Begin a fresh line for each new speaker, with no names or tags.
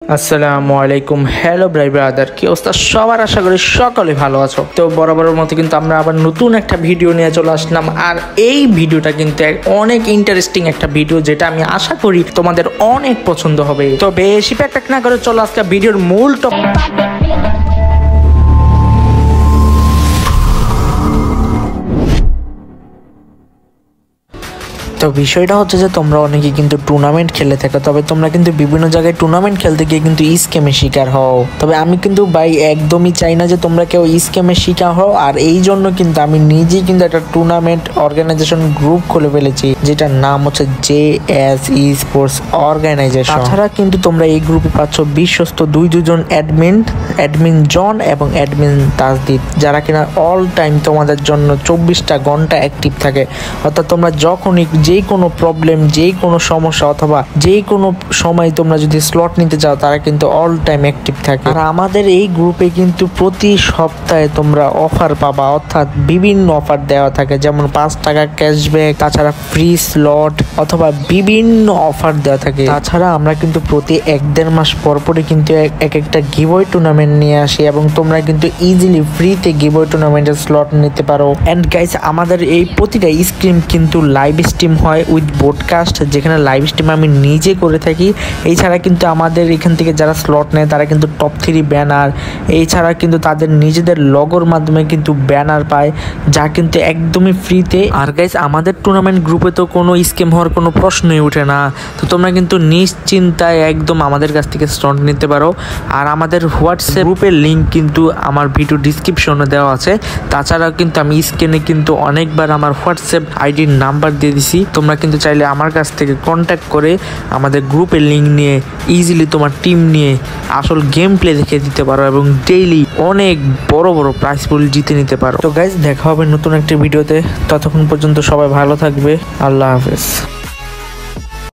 আসসালামু আলাইকুম। Hello brother, কি অবস্থা সবার? আশা করি সকলে ভালো আছো। তো বরাবরের মতো কিন্তু আমরা আবার নতুন একটা ভিডিও নিয়ে চলে আসলাম। আর এই ভিডিওটা কিন্তু অনেক ইন্টারেস্টিং একটা ভিডিও, যেটা আমি আশা করি তোমাদের অনেক পছন্দ হবে। তো বেশি প্যাকপ্যাক না করে চলো আজকে ভিডিওর মূল টপিক। তো বিষয়টা হচ্ছে যে তোমরা অনেকে কিন্তু টুর্নামেন্ট খেলে থাকো, তবে তোমরা কিন্তু বিভিন্ন জায়গায় টুর্নামেন্ট খেলতে গিয়ে কিন্তু স্ক্যামের শিকার হও। তবে আমি কিন্তু ভাই একদমই চাই না যে তোমরা কেউ স্ক্যামের শিকার হও। আর এই জন্য কিন্তু আমি নিজেই কিন্তু একটা টুর্নামেন্ট অর্গানাইজেশন গ্রুপ খুলে ফেলেছি, যেটার নাম হচ্ছে JS Esports অর্গানাইজেশন। তাছাড়া কিন্তু তোমরা এই গ্রুপে পাচ্ছ বিশ্বস্ত দুজন অ্যাডমিন জন এবং অ্যাডমিন তাজদীপ, যারা কিনা অল টাইম তোমাদের জন্য 24টা ঘন্টা অ্যাক্টিভ থাকে। অর্থাৎ তোমরা যখনই যে কোনো প্রবলেম, যে কোনো সমস্যা অথবা যে কোনো সময় তোমরা যদি স্লট নিতে চাও, তারা কিন্তু অল টাইম অ্যাক্টিভ থাকে। আর আমাদের এই গ্রুপে কিন্তু প্রতি সপ্তাহে তোমরা অফার পাবা, অর্থাৎ বিভিন্ন অফার দেওয়া থাকে, যেমন 5 টাকা ক্যাশব্যাক, তাছাড়া ফ্রি স্লট অথবা বিভিন্ন অফার দেওয়া থাকে। তাছাড়া আমরা কিন্তু প্রতি 1-1.5 মাস পরপরই কিন্তু এক একটা গিভওয়ে টুর্নামেন্ট নিয়ে আসি, এবং তোমরা কিন্তু ইজিলি ফ্রিতে গিভওয়ে টুর্নামেন্টের স্লট নিতে পারো। এন্ড গাইস, আমাদের এই প্রতিটা স্ট্রিম কিন্তু লাইভ স্ট্রিম হয় উইথ ব্রডকাস্ট, যেখানে লাইভ স্ট্রিম আমি নিজে করে থাকি। এছাড়া কিন্তু আমাদের এখান থেকে যারা স্লট নেয় তারা কিন্তু টপ 3 ব্যানার, এছাড়া কিন্তু তাদের নিজেদের লগোর মাধ্যমে কিন্তু ব্যানার পায়, যা কিন্তু একদমই ফ্রিতে। আর গাইস, আমাদের টুর্নামেন্ট গ্রুপে তো কোনো স্ক্যাম হওয়ার কোনো প্রশ্নই ওঠে না। তো তোমরা কিন্তু নিশ্চিন্তায় একদম আমাদের কাছ থেকে স্লট নিতে পারো। আর আমাদের হোয়াটসঅ্যাপ গ্রুপের লিঙ্ক কিন্তু আমার ভিডিও ডিসক্রিপশনে দেওয়া আছে। তাছাড়াও কিন্তু আমি স্ক্রিনে কিন্তু অনেকবার আমার হোয়াটসঅ্যাপ আইডির নাম্বার দিয়ে দিছি। তোমরা কিন্তু চাইলে আমার কাছ থেকে কন্ট্যাক্ট করে আমাদের গ্রুপের লিঙ্ক নিয়ে ইজিলি তোমার টিম নিয়ে আসল গেম প্লে দেখে দিতে পারো, এবং ডেইলি অনেক বড় বড় প্রাইজ পুল জিতে নিতে পারো। তো গাইজ, দেখা হবে নতুন একটা ভিডিওতে। ততক্ষণ পর্যন্ত সবাই ভালো থাকবে। আল্লাহ হাফেজ।